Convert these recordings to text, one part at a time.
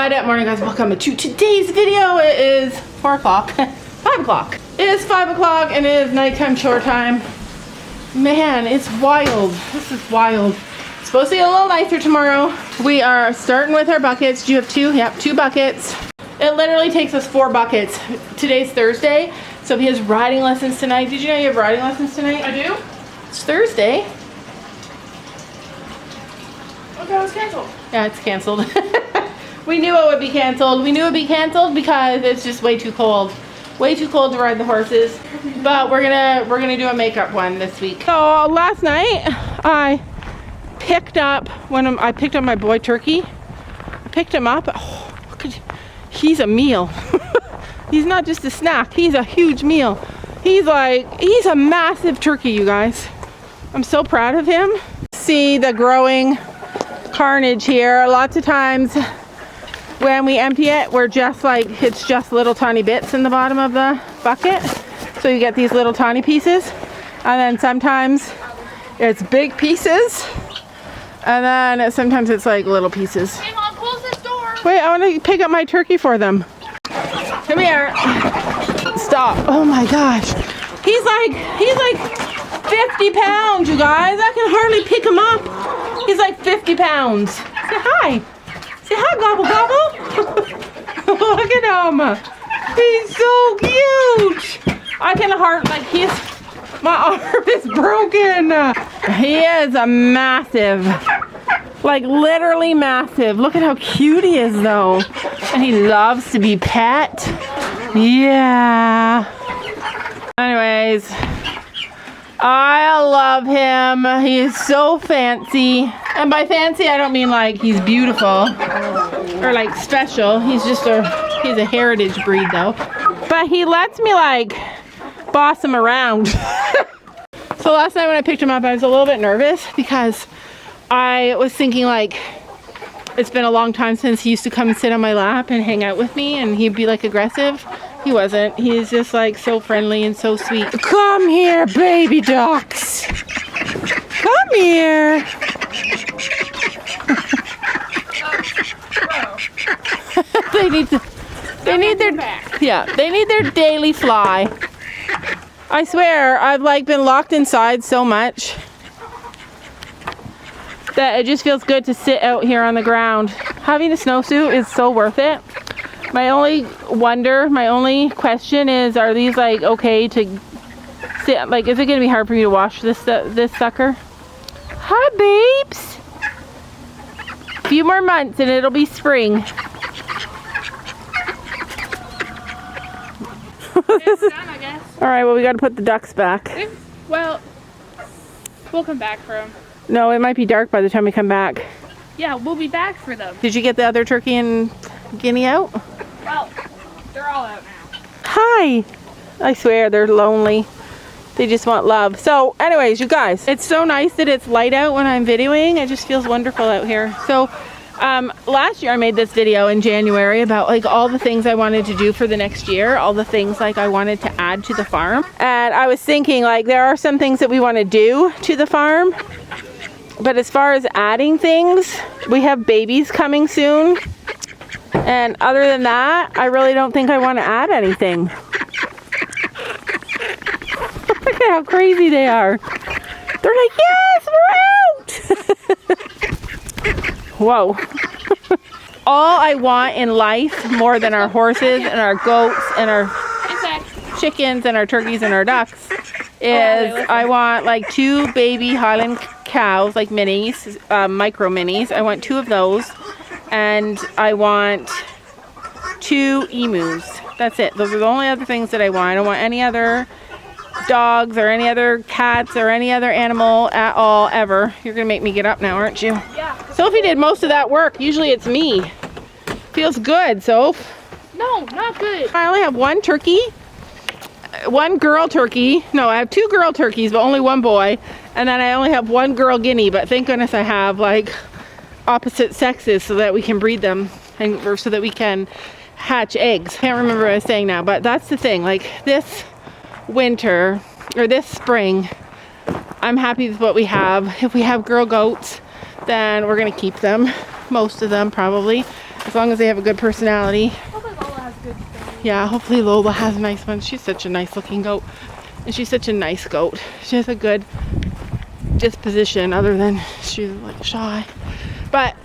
Good morning, guys. Welcome to today's video. It is 4 o'clock, 5 o'clock. It is 5 o'clock and it is nighttime chore time. Man, it's wild. This is wild. It's supposed to get a little nicer tomorrow. We are starting with our buckets. Do you have two? Yep, 2 buckets. It literally takes us 4 buckets. Today's Thursday, so he has riding lessons tonight. Did you know you have riding lessons tonight? I do? It's Thursday. Okay, it was canceled. Yeah, it's canceled. We knew it would be canceled. We knew it would be canceled because it's just way too cold. Way too cold to ride the horses. But we're gonna do a makeup one this week. So last night I picked up my boy Turkey. I picked him up. Oh, look at, he's a meal. He's not just a snack. He's a huge meal. He's a massive turkey, you guys. I'm so proud of him. See the growing carnage here. Lots of times when we empty it, it's just little tiny bits in the bottom of the bucket. So you get these little tiny pieces. And then sometimes it's big pieces. And then sometimes it's like little pieces. Hey Mom, close this door. Wait, I want to pick up my turkey for them. Come here. Stop. Oh my gosh. He's like 50 pounds, you guys. I can hardly pick him up. He's like 50 pounds. Say hi. Say hi, gobble gobble. Look at him. He's so cute. I can hardly, my arm is broken. He is a massive, like literally massive. Look at how cute he is though. And he loves to be pet. Yeah. Anyways, I love him. He is so fancy. And by fancy, I don't mean like he's beautiful or like special. He's a heritage breed though. But he lets me like boss him around. So last night when I picked him up, I was a little bit nervous because I was thinking like, it's been a long time since he used to come and sit on my lap and hang out with me and he'd be like aggressive. He wasn't. He's just like so friendly and so sweet. Come here, baby ducks. Come here. They need their daily fly. I swear, I've like been locked inside so much that it just feels good to sit out here on the ground. Having a snowsuit is so worth it. My only question is, are these like okay to sit? Like, is it gonna be hard for me to wash this sucker? Hi, babes. A few more months and it'll be spring. It's done, I guess. All right, well, we got to put the ducks back. Well, we'll come back for them. No, it might be dark by the time we come back. Yeah, we'll be back for them. Did you get the other turkey and guinea out? Well, they're all out now. Hi. I swear, they're lonely. They just want love. So, anyways, you guys, it's so nice that it's light out when I'm videoing. It just feels wonderful out here. So, last year I made this video in January about like all the things I wanted to do for the next year, all the things like I wanted to add to the farm. And I was thinking like there are some things that we want to do to the farm, but as far as adding things, we have babies coming soon. And other than that, I really don't think I want to add anything. Look at how crazy they are. They're like, yes, we're out. Whoa. All I want in life, more than our horses and our goats and our chickens and our turkeys and our ducks, is I want like 2 baby Highland cows, like minis, micro minis. I want 2 of those. And I want 2 emus. That's it. Those are the only other things that I want. I don't want any other dogs or any other cats or any other animal at all, ever. You're gonna make me get up now, aren't you? Yeah. Sophie did most of that work. Usually it's me. Feels good, Soph. No, not good. I only have 1 turkey. 1 girl turkey. No, I have 2 girl turkeys, but only 1 boy. And then I only have 1 girl guinea, but thank goodness I have like opposite sexes so that we can breed them or so that we can hatch eggs. Can't remember what I was saying now, but that's the thing. Like this winter or this spring, I'm happy with what we have. If we have girl goats, then we're gonna keep them, most of them probably. As long as they have a good personality. Hopefully Lola has good things. Yeah, hopefully Lola has a nice one. She's such a nice looking goat. And she's such a nice goat. She has a good disposition other than she's like shy. But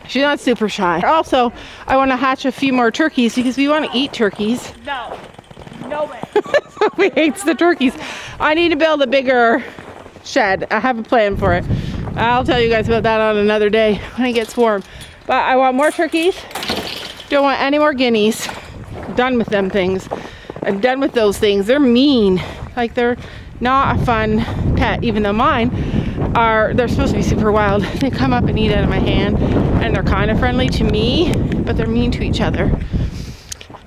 she's not super shy. Also, I want to hatch a few more turkeys because we want to eat turkeys. No. No way. We hates the turkeys. I need to build a bigger shed. I have a plan for it. I'll tell you guys about that on another day when it gets warm. But I want more turkeys. Don't want any more guineas. Done with them things. I'm done with those things. They're mean. Like, they're not a fun pet, even though mine are, they're supposed to be super wild. They come up and eat out of my hand, and they're kind of friendly to me, but they're mean to each other.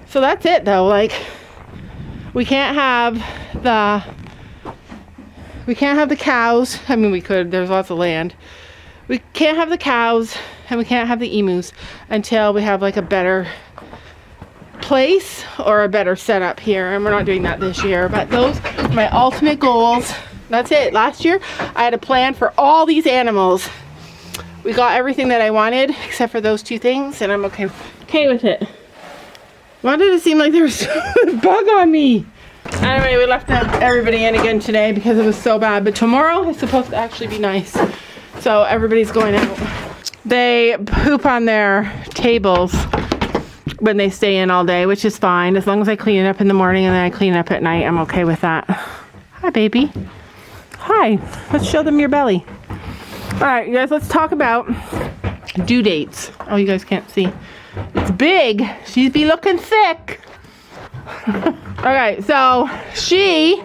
So that's it though. Like, we can't have the cows. I mean, we could, there's lots of land. We can't have the cows and we can't have the emus until we have like a better place or a better setup here, and we're not doing that this year. But those are my ultimate goals. That's it. Last year I had a plan for all these animals. We got everything that I wanted except for those two things, and I'm okay with it. Why did it seem like there was a bug on me? Anyway, we left everybody in again today because it was so bad, but tomorrow is supposed to actually be nice, so everybody's going out. They poop on their tables when they stay in all day, which is fine. As long as I clean it up in the morning and then I clean it up at night, I'm okay with that. Hi, baby. Hi. Let's show them your belly. All right, you guys, let's talk about due dates. Oh, you guys can't see. It's big. She's be looking thick. Okay, so she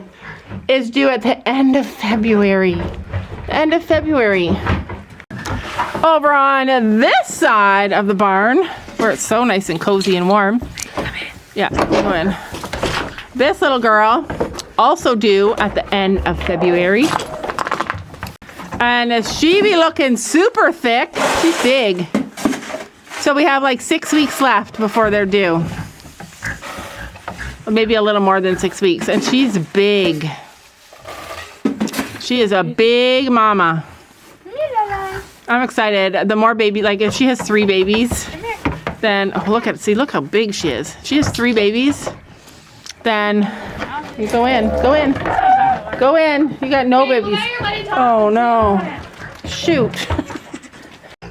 is due at the end of February. End of February. Over on this side of the barn, where it's so nice and cozy and warm. Yeah, go in. This little girl, also due at the end of February. And she be looking super thick. She's big. So we have like 6 weeks left before they're due. Or maybe a little more than 6 weeks. And she's big. She is a big mama. I'm excited. The more baby, like if she has 3 babies, then, oh, look how big she is. She has 3 babies, then you go in. Go in. You got no babies. Oh no. Shoot.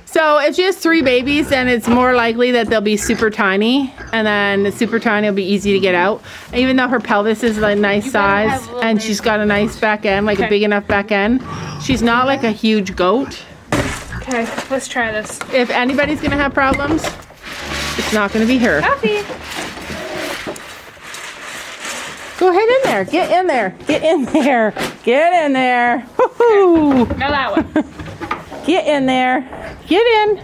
So if she has 3 babies, then it's more likely that they'll be super tiny, and then the super tiny will be easy to get out. And even though her pelvis is a nice size and she's got a nice back end, like a big enough back end, she's not like a huge goat. Okay, let's try this. If anybody's gonna have problems, it's not gonna be her. Coffee. Go ahead in there. Get in there. Get in there. Get in there. Woohoo! Now that one. Get in there. Get in.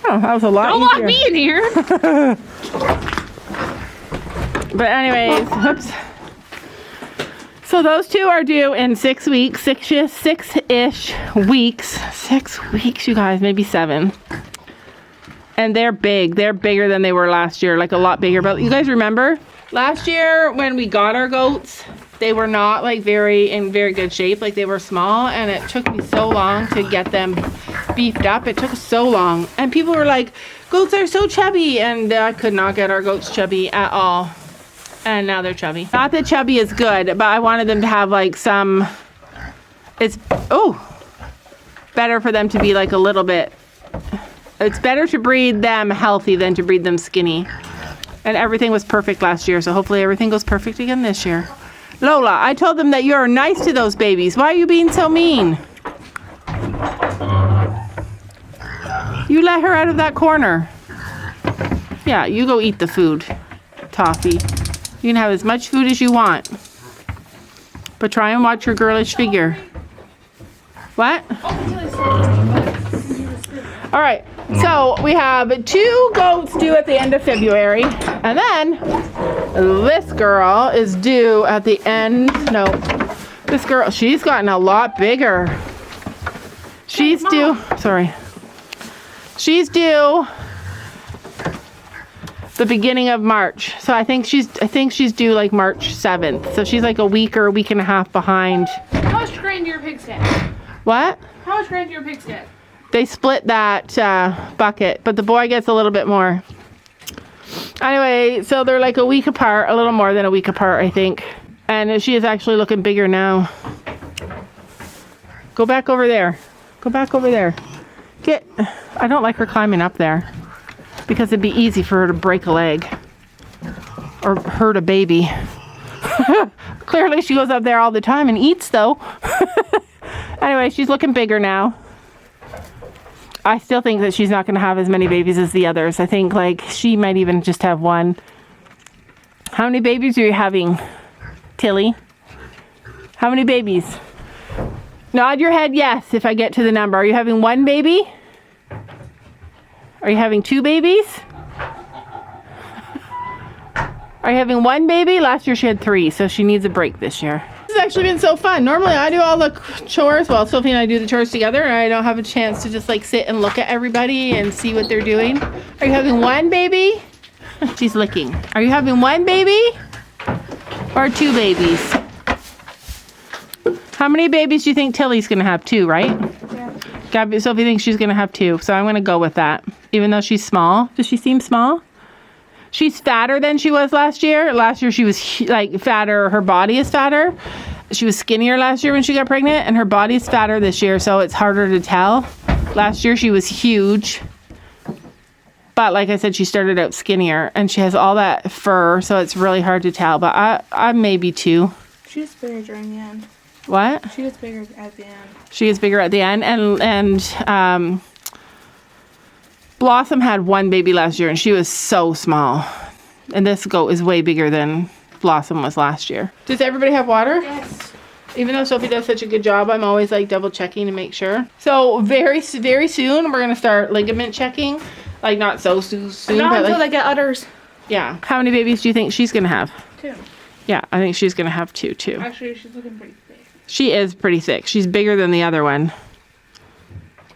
Oh, that was a lot Don't easier. lock me in here. But anyways, oops. So those 2 are due in 6 weeks, six-ish weeks. 6 weeks, you guys, maybe 7. And they're big. They're bigger than they were last year, like a lot bigger. But you guys remember last year when we got our goats, they were not like in very good shape. Like they were small, and it took me so long to get them beefed up. It took so long. And people were like, goats are so chubby. And I could not get our goats chubby at all. And now they're chubby. Not that chubby is good, but I wanted them to have like some, better for them to be like a little bit, it's better to breed them healthy than to breed them skinny. And everything was perfect last year, so hopefully everything goes perfect again this year. Lola, I told them that you're nice to those babies. Why are you being so mean? You let her out of that corner. Yeah, you go eat the food, Toffee. You can have as much food as you want. But try and watch your girlish figure. What? All right, so we have 2 goats due at the end of February. And then this girl is due at the end, no. This girl, she's gotten a lot bigger. She's due, sorry. She's due the beginning of March. So I think she's due like March 7th. So she's like a week or a week and a half behind. How much grain do your pigs get? What? How much grain do your pigs get? They split that bucket, but the boy gets a little bit more. Anyway, so they're like a week apart, a little more than a week apart, I think. And she is actually looking bigger now. Go back over there. Go back over there. I don't like her climbing up there because it'd be easy for her to break a leg or hurt a baby. Clearly she goes up there all the time and eats though. Anyway, she's looking bigger now. I still think that she's not going to have as many babies as the others. I think like she might even just have one. How many babies are you having, Tilly? How many babies? Nod your head yes if I get to the number. Are you having one baby? Are you having two babies? Are you having one baby? Last year she had 3, so she needs a break this year. This has actually been so fun. Normally I do all the chores. Well, Sophie and I do the chores together, and I don't have a chance to just like sit and look at everybody and see what they're doing. Are you having one baby? She's licking. Are you having one baby? Or 2 babies? How many babies do you think Tilly's gonna have? 2, right? Yeah. Sophie thinks she's gonna have 2, so I'm gonna go with that. Even though she's small. Does she seem small? She's fatter than she was last year. Last year she was like fatter. Her body is fatter. She was skinnier last year when she got pregnant, and her body's fatter this year, so it's harder to tell. Last year she was huge. But like I said, she started out skinnier, and she has all that fur, so it's really hard to tell. But I maybe 2. She gets bigger during the end. What? She gets bigger at the end. She gets bigger at the end, and Blossom had 1 baby last year, and she was so small. And this goat is way bigger than Blossom was last year. Does everybody have water? Yes. Even though Sophie does such a good job, I'm always like double checking to make sure. So very soon we're gonna start ligament checking. Like not so soon, Not but until like, they get udders. yeah. How many babies do you think she's gonna have? 2. Yeah, I think she's gonna have 2 too. Actually, she's looking pretty thick. She is pretty thick. She's bigger than the other one.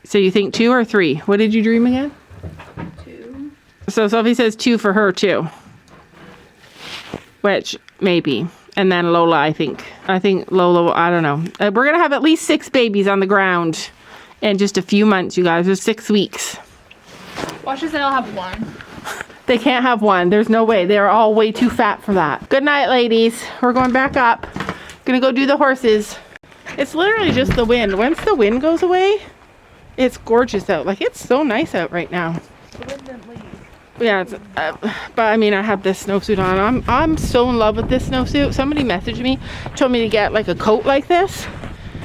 So you think 2 or 3? What did you dream again? 2. So Sophie says 2 for her too. Which, maybe. And then Lola, I think. I think Lola, I don't know. We're going to have at least 6 babies on the ground in just a few months, you guys. There's 6 weeks. Watch this, they'll have 1. They can't have 1. There's no way. They're all way too fat for that. Good night, ladies. We're going back up. Gonna go do the horses. It's literally just the wind. Once the wind goes away, it's gorgeous out. Like, it's so nice out right now. The wind didn't leave. Yeah, it's, but I mean, I have this snowsuit on. I'm so in love with this snowsuit. Somebody messaged me, told me to get like a coat like this.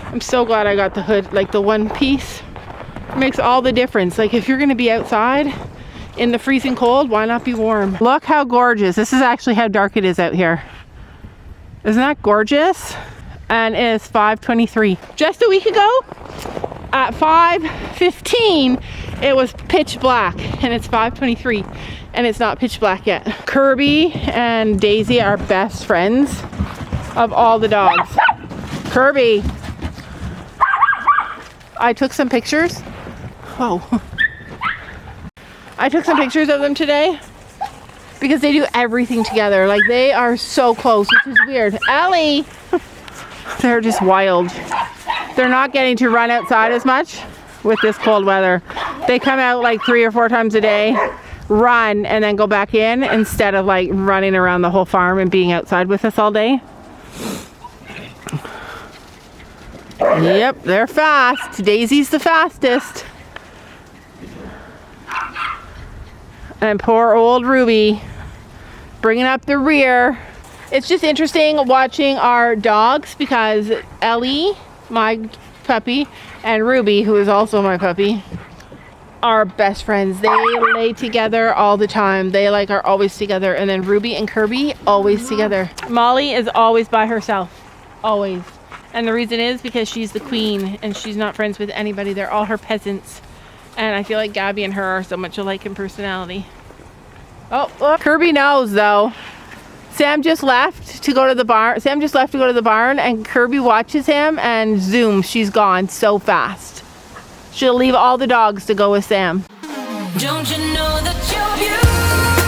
I'm so glad I got the hood, like the one piece. It makes all the difference. Like if you're gonna be outside in the freezing cold, why not be warm? Look how gorgeous. This is actually how dark it is out here. Isn't that gorgeous? And it's 5:23. Just a week ago, at 5:15, it was pitch black, and it's 5:23, and it's not pitch black yet. Kirby and Daisy are best friends of all the dogs. Kirby. I took some pictures. Whoa. I took some pictures of them today because they do everything together. Like they are so close, which is weird. Ellie. They're just wild. They're not getting to run outside as much with this cold weather. They come out like 3 or 4 times a day, run, and then go back in instead of like running around the whole farm and being outside with us all day. Yep, they're fast. Daisy's the fastest. And poor old Ruby bringing up the rear. It's just interesting watching our dogs because Ellie, my puppy, and Ruby, who is also my puppy, are best friends. They lay together all the time. They like are always together. And then Ruby and Kirby always together. Molly is always by herself. Always. And the reason is because she's the queen and she's not friends with anybody. They're all her peasants. And I feel like Gabby and her are so much alike in personality. Oh, look. Kirby knows though. Sam just left to go to the barn. And Kirby watches him and zoom, she's gone so fast. She'll leave all the dogs to go with Sam. Don't you know that you're beautiful?